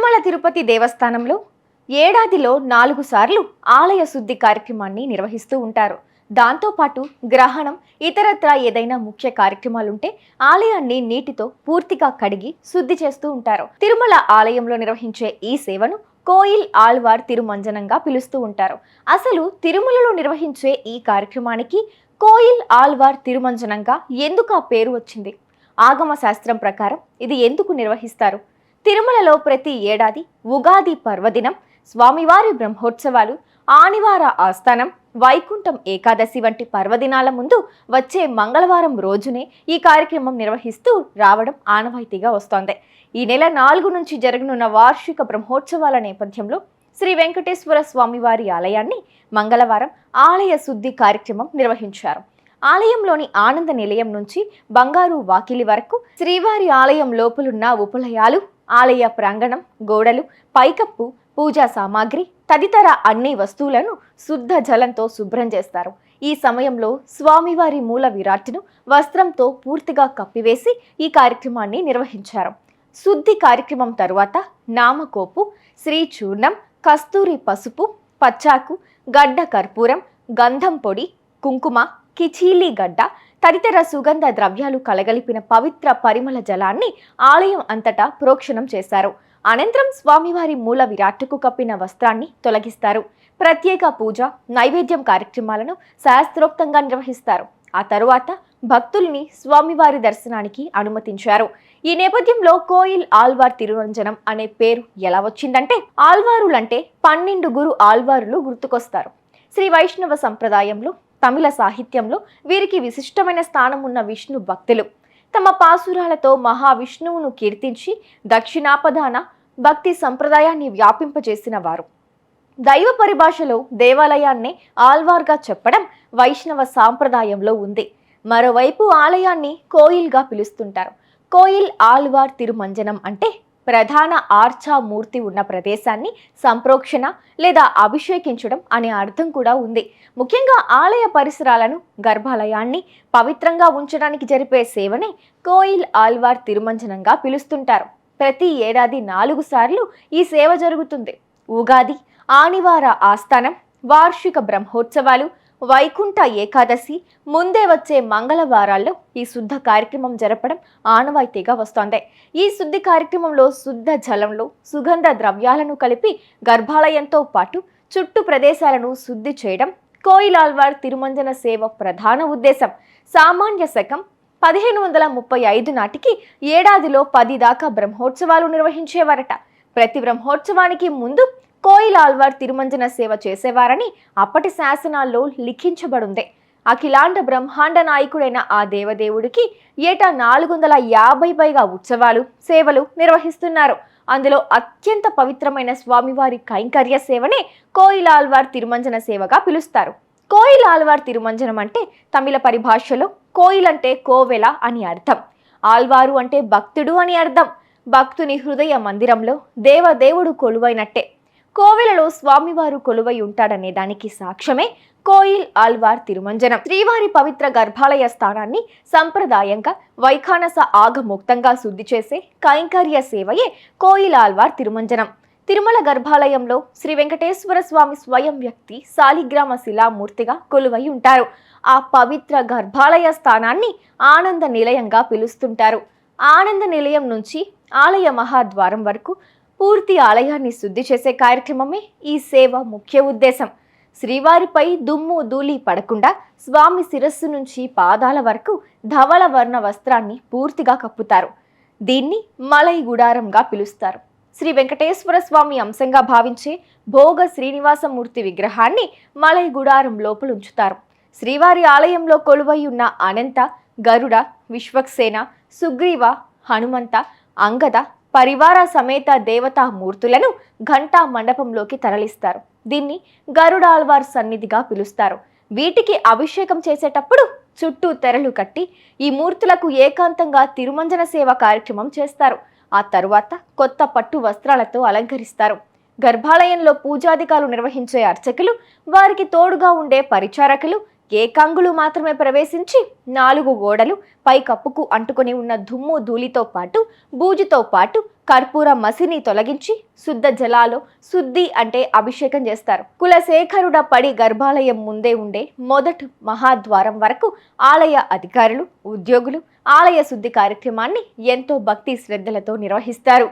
తిరుమల తిరుపతి దేవస్థానంలో ఏడాదిలో 4 సార్లు ఆలయ శుద్ధి కార్యక్రమాన్ని నిర్వహిస్తూ ఉంటారు. దాంతోపాటు గ్రహణం, ఇతరత్రా ఏదైనా ముఖ్య కార్యక్రమాలుంటే ఆలయాన్ని నీటితో పూర్తిగా కడిగి శుద్ధి చేస్తూ ఉంటారు. తిరుమల ఆలయంలో నిర్వహించే ఈ సేవను కోయిల్ ఆళ్వార్ తిరుమంజనంగా పిలుస్తూ ఉంటారు. అసలు తిరుమలలో నిర్వహించే ఈ కార్యక్రమానికి కోయిల్ ఆళ్వార్ తిరుమంజనంగా ఎందుకు ఆ పేరు వచ్చింది? ఆగమ శాస్త్రం ప్రకారం ఇది ఎందుకు నిర్వహిస్తారు? తిరుమలలో ప్రతి ఏడాది ఉగాది పర్వదినం, స్వామివారి బ్రహ్మోత్సవాలు, ఆనివార ఆస్థానం, వైకుంఠం ఏకాదశి వంటి పర్వదినాల ముందు వచ్చే మంగళవారం రోజునే ఈ కార్యక్రమం నిర్వహిస్తూ రావడం ఆనవాయితీగా వస్తోంది. ఈ నెల 4 నుంచి జరగనున్న వార్షిక బ్రహ్మోత్సవాల నేపథ్యంలో శ్రీ వెంకటేశ్వర స్వామివారి ఆలయాన్ని మంగళవారం ఆలయ శుద్ధి కార్యక్రమం నిర్వహించారు. ఆలయంలోని ఆనంద నిలయం నుంచి బంగారు వాకిలి వరకు, శ్రీవారి ఆలయం లోపలున్న ఉపలయాలు, ఆలయ ప్రాంగణం, గోడలు, పైకప్పు, పూజా సామాగ్రి తదితర అన్ని వస్తువులను శుద్ధ జలంతో శుభ్రం చేస్తారు. ఈ సమయంలో స్వామివారి మూల విరాట్ను వస్త్రంతో పూర్తిగా కప్పివేసి ఈ కార్యక్రమాన్ని నిర్వహించారు. శుద్ధి కార్యక్రమం తరువాత నామకోపు, శ్రీచూర్ణం, కస్తూరి పసుపు, పచ్చాకు, గడ్డ కర్పూరం, గంధం పొడి, కుంకుమ, కిచీలి గడ్డ తదితర సుగంధ ద్రవ్యాలు కలగలిపిన పవిత్ర పరిమళ జలాన్ని ఆలయం అంతటా ప్రోక్షణం చేశారు. అనంతరం స్వామివారి మూల విరాట్టుకు కప్పిన వస్త్రాన్ని తొలగిస్తారు. ప్రత్యేక పూజ, నైవేద్యం కార్యక్రమాలను శాస్త్రోక్తంగా నిర్వహిస్తారు. ఆ తరువాత భక్తుల్ని స్వామివారి దర్శనానికి అనుమతించారు. ఈ నేపథ్యంలో కోయిల్ ఆళ్వార్ తిరుమంజనం అనే పేరు ఎలా వచ్చిందంటే, ఆళ్వారులంటే 12 ఆళ్వారులు గుర్తుకొస్తారు. శ్రీ వైష్ణవ సంప్రదాయంలో, తమిళ సాహిత్యంలో వీరికి విశిష్టమైన స్థానం ఉన్న విష్ణు భక్తులు. తమ పాసురాలతో మహావిష్ణువును కీర్తించి దక్షిణాపదాన భక్తి సంప్రదాయాన్ని వ్యాపింపజేసిన వారు. దైవ పరిభాషలో దేవాలయాన్నే ఆళ్వార్గా చెప్పడం వైష్ణవ సాంప్రదాయంలో ఉంది. మరోవైపు ఆలయాన్ని కోయిల్గా పిలుస్తుంటారు. కోయిల్ ఆళ్వార్ తిరుమంజనం అంటే ప్రధాన ఆర్చా మూర్తి ఉన్న ప్రదేశాన్ని సంప్రోక్షణ లేదా అభిషేకించడం అనే అర్థం కూడా ఉంది. ముఖ్యంగా ఆలయ పరిసరాలను, గర్భాలయాన్ని పవిత్రంగా ఉంచడానికి జరిపే సేవనే కోయిల్ ఆళ్వార్ తిరుమంజనంగా పిలుస్తుంటారు. ప్రతి ఏడాది 4 సార్లు ఈ సేవ జరుగుతుంది. ఉగాది, ఆనివార ఆస్థానం, వార్షిక బ్రహ్మోత్సవాలు, వైకుంఠ ఏకాదశి ముందే వచ్చే మంగళవారాల్లో ఈ శుద్ధ కార్యక్రమం జరపడం ఆనవాయితీగా వస్తోంది. ఈ శుద్ధి కార్యక్రమంలో శుద్ధ జలంలో సుగంధ ద్రవ్యాలను కలిపి గర్భాలయంతో పాటు చుట్టూ ప్రదేశాలను శుద్ధి చేయడం కోయిల్ ఆళ్వార్ తిరుమంజన సేవ ప్రధాన ఉద్దేశం. సామాన్య శకం 1535 నాటికి ఏడాదిలో 10 దాకా బ్రహ్మోత్సవాలు నిర్వహించేవారట. ప్రతి బ్రహ్మోత్సవానికి ముందు కోయిల్ ఆళ్వార్ తిరుమంజన సేవ చేసేవారని అప్పటి శాసనాల్లో లిఖించబడింది. అఖిలాండ బ్రహ్మాండ నాయకుడైన ఆ దేవదేవుడికి ఏటా 450 పైగా ఉత్సవాలు, సేవలు నిర్వహిస్తున్నారు. అందులో అత్యంత పవిత్రమైన స్వామివారి కైంకర్య సేవనే కోయిల్ ఆళ్వార్ తిరుమంజన సేవగా పిలుస్తారు. కోయిల్ ఆళ్వార్ తిరుమంజనం అంటే తమిళ పరిభాషలో కోయిల్ అంటే కోవెల అని అర్థం, ఆళ్వారు అంటే భక్తుడు అని అర్థం. భక్తుని హృదయ మందిరంలో దేవదేవుడు కొలువైనట్టే. కోవెలలో స్వామివారు కొలువై ఉంటాడనే దానికి సాక్ష్యమే కోయిల్ ఆళ్వార్ తిరుమంజనం. శ్రీవారి పవిత్ర గర్భాలయ స్థానాన్ని సంప్రదాయంగా వైఖానస ఆగమోక్తంగా శుద్ధి చేసే కైంకర్య సేవయే కోయిల్ ఆళ్వార్ తిరుమంజనం. తిరుమల గర్భాలయంలో శ్రీ వెంకటేశ్వర స్వామి స్వయం వ్యక్తి శాలిగ్రామ శిలామూర్తిగా కొలువై ఉంటారు. ఆ పవిత్ర గర్భాలయ స్థానాన్ని ఆనంద నిలయంగా పిలుస్తుంటారు. ఆనంద నిలయం నుంచి ఆలయ మహాద్వారం వరకు పూర్తి ఆలయాన్ని శుద్ధి చేసే కార్యక్రమమే ఈ సేవ ముఖ్య ఉద్దేశం. శ్రీవారిపై దుమ్ము ధూళి పడకుండా స్వామి శిరస్సు నుంచి పాదాల వరకు ధవళ వర్ణ వస్త్రాన్ని పూర్తిగా కప్పుతారు. దీన్ని మలై గుడారంగా పిలుస్తారు. శ్రీ వెంకటేశ్వర స్వామి అంశంగా భావించే భోగ శ్రీనివాసమూర్తి విగ్రహాన్ని మలై గుడారం లోపల ఉంచుతారు. శ్రీవారి ఆలయంలో కొలువై ఉన్న అనంత, గరుడ, విశ్వక్సేన, సుగ్రీవ, హనుమంత, అంగద పరివార సమేత దేవతా మూర్తులను ఘంటా మండపంలోకి తరలిస్తారు. దీన్ని గరుడాళ్వార్ సన్నిధిగా పిలుస్తారు. వీటికి అభిషేకం చేసేటప్పుడు చుట్టూ తెరలు కట్టి ఈ మూర్తులకు ఏకాంతంగా తిరుమంజన సేవ కార్యక్రమం చేస్తారు. ఆ తరువాత కొత్త పట్టు వస్త్రాలతో అలంకరిస్తారు. గర్భాలయంలో పూజాధికారులు నిర్వహించే అర్చకులు, వారికి తోడుగా ఉండే పరిచారకులు ఏకాంగులు మాత్రమే ప్రవేశించి 4 గోడలు పై కప్పుకు అంటుకొని ఉన్న దుమ్ము ధూళితో పాటు బూజుతో పాటు కర్పూర మసిని తొలగించి శుద్ధ జలాలు శుద్ధి అంటే అభిషేకం చేస్తారు. కులశేఖరుడ పడి గర్భాలయం ముందే ఉండే మొదటి మహాద్వారం వరకు ఆలయ అధికారులు, ఉద్యోగులు ఆలయ శుద్ధి కార్యక్రమాన్ని ఎంతో భక్తి శ్రద్ధలతో నిర్వహిస్తారు.